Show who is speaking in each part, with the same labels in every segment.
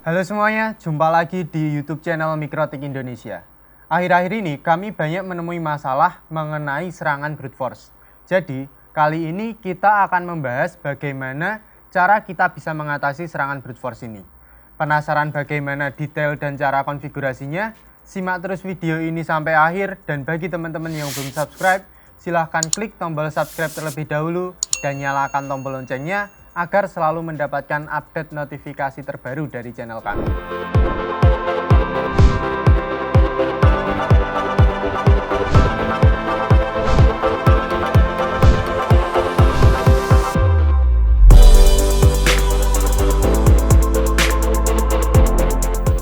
Speaker 1: Halo semuanya, jumpa lagi di YouTube channel Mikrotik Indonesia. Akhir-akhir ini kami banyak menemui masalah mengenai serangan brute force. Jadi, kali ini kita akan membahas bagaimana cara kita bisa mengatasi serangan brute force ini. Penasaran bagaimana detail dan cara konfigurasinya? Simak terus video ini sampai akhir, dan bagi teman-teman yang belum subscribe, silahkan klik tombol subscribe terlebih dahulu dan nyalakan tombol loncengnya agar selalu mendapatkan update notifikasi terbaru dari channel kami.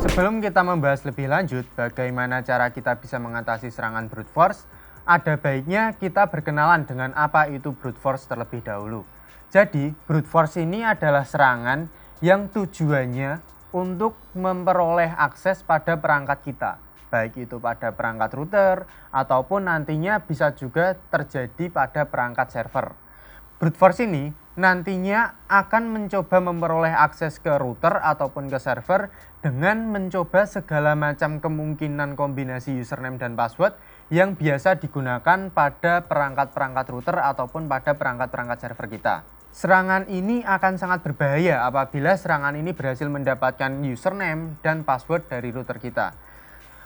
Speaker 1: Sebelum kita membahas lebih lanjut bagaimana cara kita bisa mengatasi serangan brute force, ada baiknya kita berkenalan dengan apa itu brute force terlebih dahulu. Jadi, brute force ini adalah serangan yang tujuannya untuk memperoleh akses pada perangkat kita. Baik itu pada perangkat router, ataupun nantinya bisa juga terjadi pada perangkat server. Brute force ini nantinya akan mencoba memperoleh akses ke router ataupun ke server dengan mencoba segala macam kemungkinan kombinasi username dan password yang biasa digunakan pada perangkat-perangkat router ataupun pada perangkat-perangkat server kita. Serangan ini akan sangat berbahaya apabila serangan ini berhasil mendapatkan username dan password dari router kita.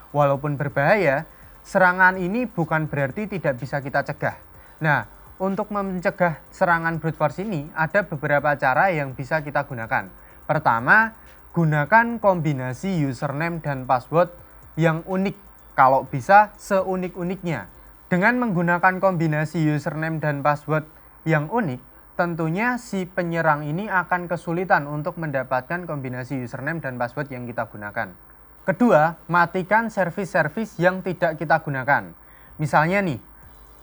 Speaker 1: Walaupun berbahaya, serangan ini bukan berarti tidak bisa kita cegah. Nah, untuk mencegah serangan brute force ini ada beberapa cara yang bisa kita gunakan. Pertama, gunakan kombinasi username dan password yang unik, kalau bisa seunik-uniknya. Dengan menggunakan kombinasi username dan password yang unik, tentunya si penyerang ini akan kesulitan untuk mendapatkan kombinasi username dan password yang kita gunakan. Kedua, matikan servis-servis yang tidak kita gunakan. Misalnya nih,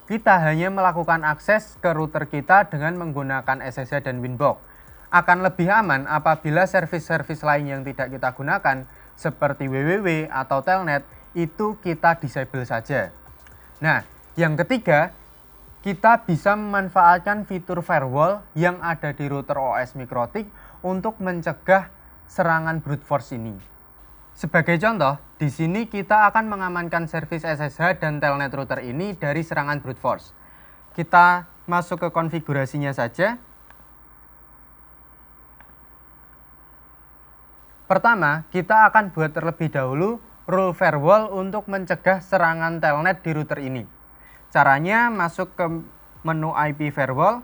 Speaker 1: kita hanya melakukan akses ke router kita dengan menggunakan SSH dan Winbox. Akan lebih aman apabila servis-servis lain yang tidak kita gunakan, seperti www atau telnet, itu kita disable saja. Nah, yang ketiga, kita bisa memanfaatkan fitur firewall yang ada di router OS Mikrotik untuk mencegah serangan brute force ini. Sebagai contoh, di sini kita akan mengamankan servis SSH dan telnet router ini dari serangan brute force. Kita masuk ke konfigurasinya saja. Pertama, kita akan buat terlebih dahulu rule firewall untuk mencegah serangan telnet di router ini. Caranya masuk ke menu IP firewall,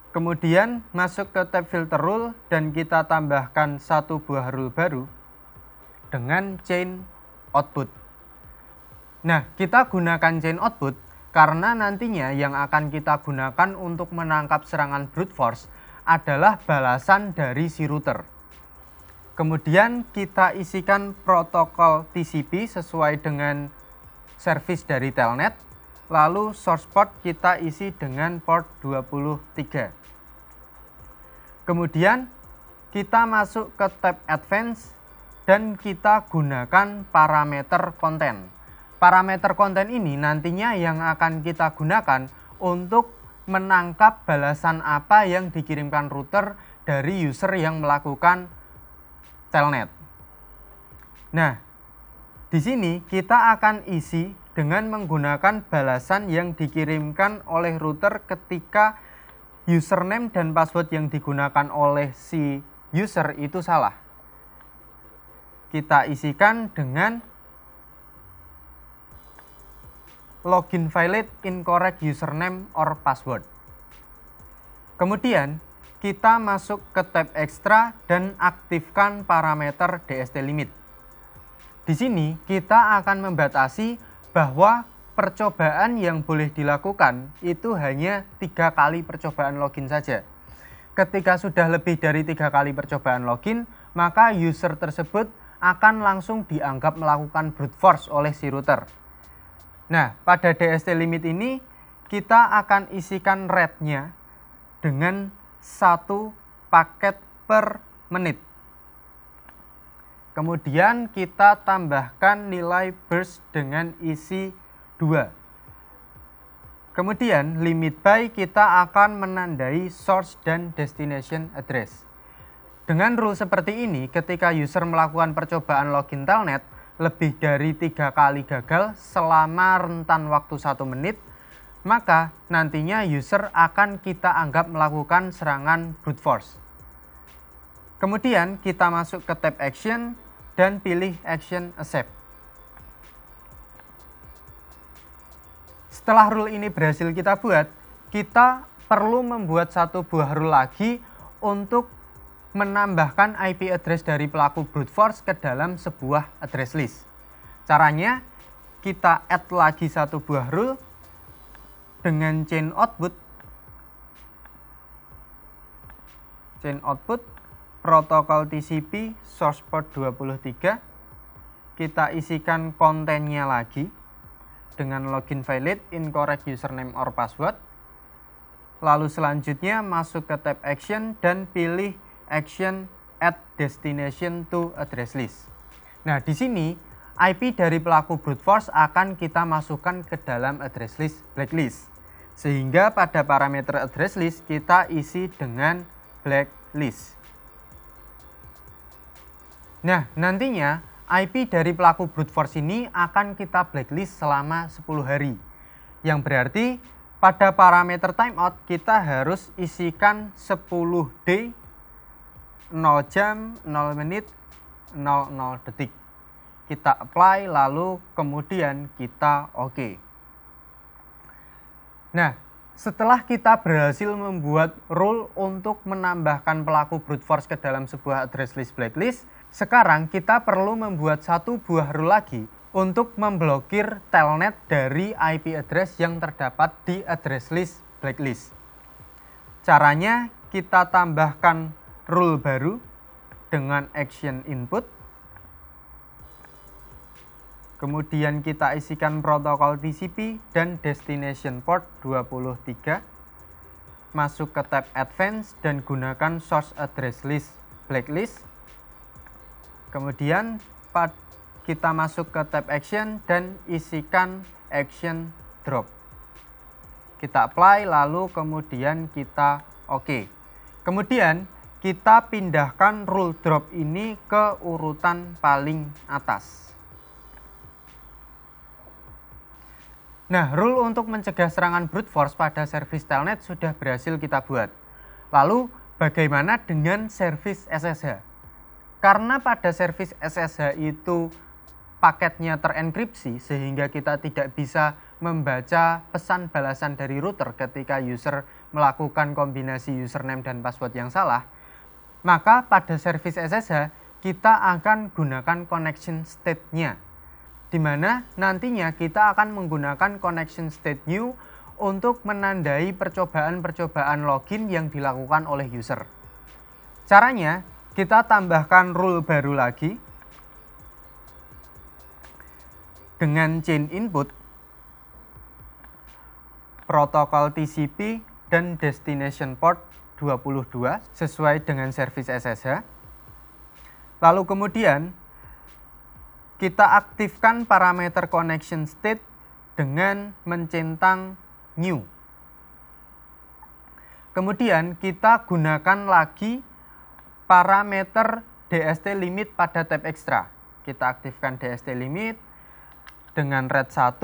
Speaker 1: kemudian masuk ke tab filter rule dan kita tambahkan satu buah rule baru dengan chain output. Nah, kita gunakan chain output karena nantinya yang akan kita gunakan untuk menangkap serangan brute force adalah balasan dari si router. Kemudian kita isikan protokol TCP sesuai dengan service dari telnet, lalu source port kita isi dengan port 23. Kemudian kita masuk ke tab advance dan kita gunakan parameter konten. Parameter konten ini nantinya yang akan kita gunakan untuk menangkap balasan apa yang dikirimkan router dari user yang melakukan telnet. Nah, di sini kita akan isi dengan menggunakan balasan yang dikirimkan oleh router ketika username dan password yang digunakan oleh si user itu salah. Kita isikan dengan login valid incorrect username or password. Kemudian kita masuk ke tab extra dan aktifkan parameter DST limit. Di sini kita akan membatasi bahwa percobaan yang boleh dilakukan itu hanya 3 kali percobaan login saja. Ketika sudah lebih dari 3 kali percobaan login, maka user tersebut akan langsung dianggap melakukan brute force oleh si router. Nah, pada DST limit ini kita akan isikan rate-nya dengan 1 paket per menit. Kemudian kita tambahkan nilai burst dengan isi 2. Kemudian limit by kita akan menandai source dan destination address. Dengan rule seperti ini, ketika user melakukan percobaan login telnet lebih dari 3 kali gagal selama rentan waktu 1 menit, maka nantinya user akan kita anggap melakukan serangan brute force. Kemudian kita masuk ke tab action dan pilih action accept. Setelah rule ini berhasil kita buat, kita perlu membuat satu buah rule lagi untuk menambahkan IP address dari pelaku brute force ke dalam sebuah address list. Caranya, kita add lagi satu buah rule dengan chain output protokol TCP source port 23. Kita isikan kontennya lagi dengan login valid, incorrect username or password. Lalu selanjutnya masuk ke tab action dan pilih action add destination to address list. Nah, di sini IP dari pelaku brute force akan kita masukkan ke dalam address list blacklist. Sehingga pada parameter address list kita isi dengan blacklist. Nah, nantinya IP dari pelaku brute force ini akan kita blacklist selama 10 hari. Yang berarti pada parameter timeout kita harus isikan 10D 0 jam, 0 menit, 00 detik. Kita apply lalu kemudian kita OK. Nah, setelah kita berhasil membuat rule untuk menambahkan pelaku brute force ke dalam sebuah address list blacklist, sekarang kita perlu membuat satu buah rule lagi untuk memblokir telnet dari IP address yang terdapat di address list blacklist. Caranya kita tambahkan rule baru dengan action input. Kemudian kita isikan protokol TCP dan destination port 23. Masuk ke tab advance dan gunakan source address list blacklist. Kemudian kita masuk ke tab action dan isikan action drop. Kita apply lalu kemudian kita OK. Kemudian kita pindahkan rule drop ini ke urutan paling atas. Nah, rule untuk mencegah serangan brute force pada service telnet sudah berhasil kita buat. Lalu, bagaimana dengan service SSH? Karena pada service SSH itu paketnya terenkripsi sehingga kita tidak bisa membaca pesan balasan dari router ketika user melakukan kombinasi username dan password yang salah, maka pada service SSH kita akan gunakan connection state-nya, di mana nantinya kita akan menggunakan connection state new untuk menandai percobaan-percobaan login yang dilakukan oleh user. Caranya, kita tambahkan rule baru lagi dengan chain input, protokol TCP dan destination port 22 sesuai dengan service SSH. Lalu kemudian kita aktifkan parameter connection state dengan mencentang new. Kemudian kita gunakan lagi parameter DST limit pada tab extra. Kita aktifkan DST limit dengan rate 1,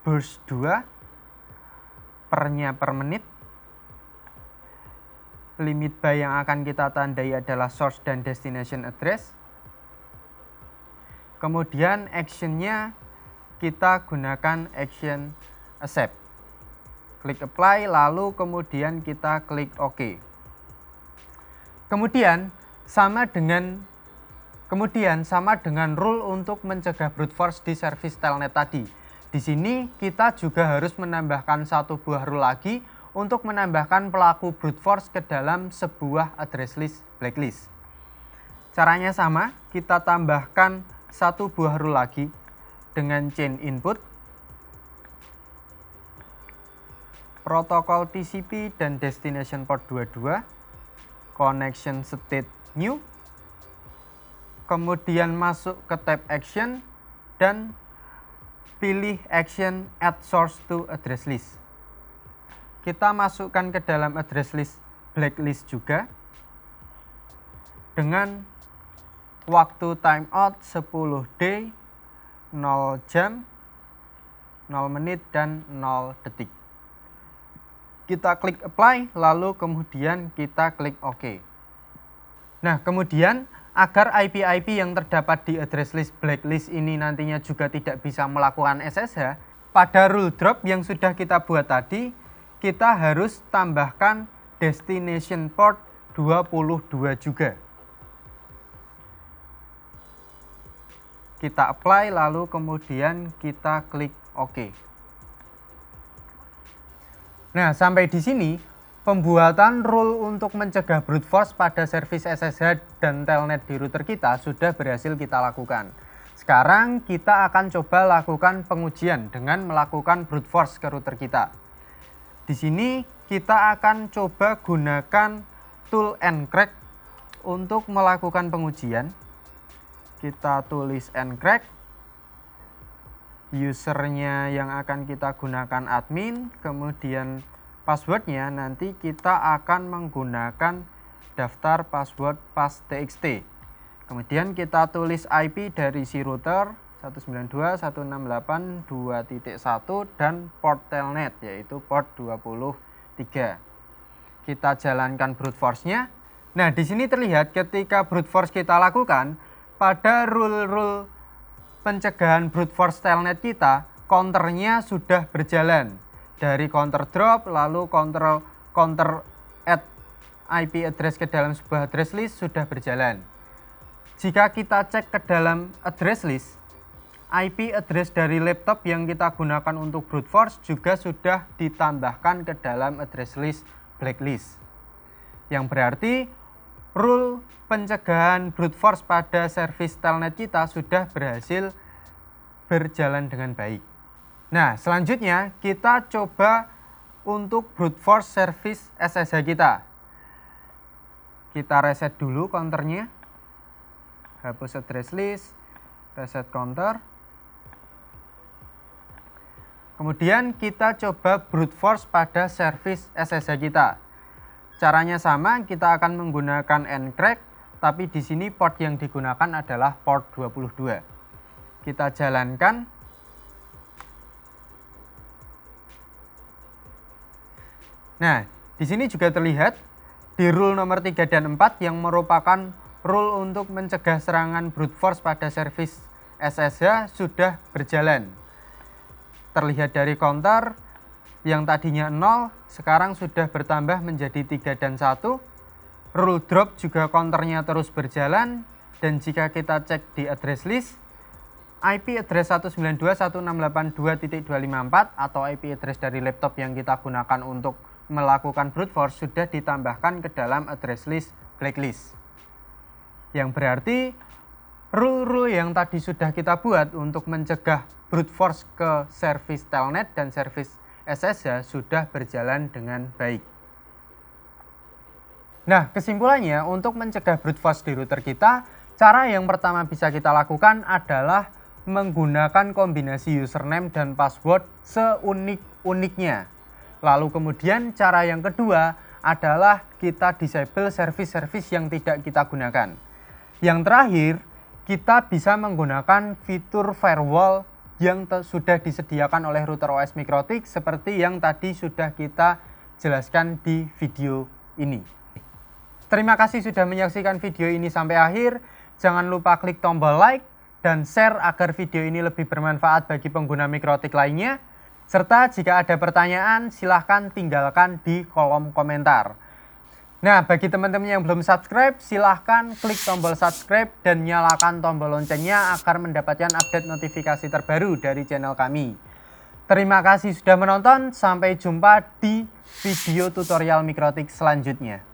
Speaker 1: burst 2, pernya per menit. Limit by yang akan kita tandai adalah source dan destination address. Kemudian actionnya kita gunakan action accept. Klik apply lalu kemudian kita klik OK. Kemudian sama dengan rule untuk mencegah brute force di service telnet tadi. Di sini kita juga harus menambahkan satu buah rule lagi untuk menambahkan pelaku brute force ke dalam sebuah address list blacklist. Caranya sama, kita tambahkan satu buah rule lagi dengan chain input, protokol TCP dan destination port 22, connection state new, kemudian masuk ke tab action dan pilih action add source to address list. Kita masukkan ke dalam address list blacklist juga. dengan waktu timeout 10D, 0 jam, 0 menit, dan 0 detik. Kita klik apply, lalu kemudian kita klik OK. Nah, kemudian agar IP-IP yang terdapat di address list blacklist ini nantinya juga tidak bisa melakukan SSH, pada rule drop yang sudah kita buat tadi, kita harus tambahkan destination port 22 juga. Kita apply, lalu kemudian kita klik OK. Nah, sampai di sini pembuatan rule untuk mencegah brute force pada servis SSH dan telnet di router kita sudah berhasil kita lakukan. Sekarang kita akan coba lakukan pengujian dengan melakukan brute force ke router kita. Di sini kita akan coba gunakan tool encrack untuk melakukan pengujian. Kita tulis encrack. Usernya yang akan kita gunakan admin, kemudian passwordnya nanti kita akan menggunakan daftar password pas.txt. Kemudian kita tulis IP dari si router 192.168.2.1 dan port telnet yaitu port 23. Kita jalankan brute force-nya. Nah, di sini terlihat ketika brute force kita lakukan, pada rule-rule pencegahan brute force telnet kita, counternya sudah berjalan. Dari counter drop, lalu counter add IP address ke dalam sebuah address list sudah berjalan. Jika kita cek ke dalam address list, IP address dari laptop yang kita gunakan untuk brute force juga sudah ditambahkan ke dalam address list blacklist. Yang berarti rule pencegahan brute force pada servis telnet kita sudah berhasil berjalan dengan baik. Nah, selanjutnya kita coba untuk brute force servis SSH kita. Kita reset dulu counternya. Hapus address list, reset counter. Kemudian kita coba brute force pada servis SSH kita. Caranya sama, kita akan menggunakan encrack, tapi di sini port yang digunakan adalah port 22. Kita jalankan. Nah, di sini juga terlihat di rule nomor 3 dan 4 yang merupakan rule untuk mencegah serangan brute force pada servis SSH sudah berjalan. Terlihat dari counter yang tadinya 0, sekarang sudah bertambah menjadi 3 dan 1. Rule drop juga counternya terus berjalan, dan jika kita cek di address list, IP address 192.168.2.254 atau IP address dari laptop yang kita gunakan untuk melakukan brute force sudah ditambahkan ke dalam address list blacklist. Yang berarti rule-rule yang tadi sudah kita buat untuk mencegah brute force ke servis telnet dan servis SSH sudah berjalan dengan baik. Nah, kesimpulannya untuk mencegah brute force di router kita, cara yang pertama bisa kita lakukan adalah menggunakan kombinasi username dan password seunik-uniknya. Lalu kemudian cara yang kedua adalah kita disable service-service yang tidak kita gunakan. Yang terakhir, kita bisa menggunakan fitur firewall yang sudah disediakan oleh router OS Mikrotik seperti yang tadi sudah kita jelaskan di video ini. Terima kasih sudah menyaksikan video ini sampai akhir. Jangan lupa klik tombol like dan share agar video ini lebih bermanfaat bagi pengguna Mikrotik lainnya. Serta jika ada pertanyaan, silahkan tinggalkan di kolom komentar. Nah, bagi teman-teman yang belum subscribe, silahkan klik tombol subscribe dan nyalakan tombol loncengnya agar mendapatkan update notifikasi terbaru dari channel kami. Terima kasih sudah menonton, sampai jumpa di video tutorial Mikrotik selanjutnya.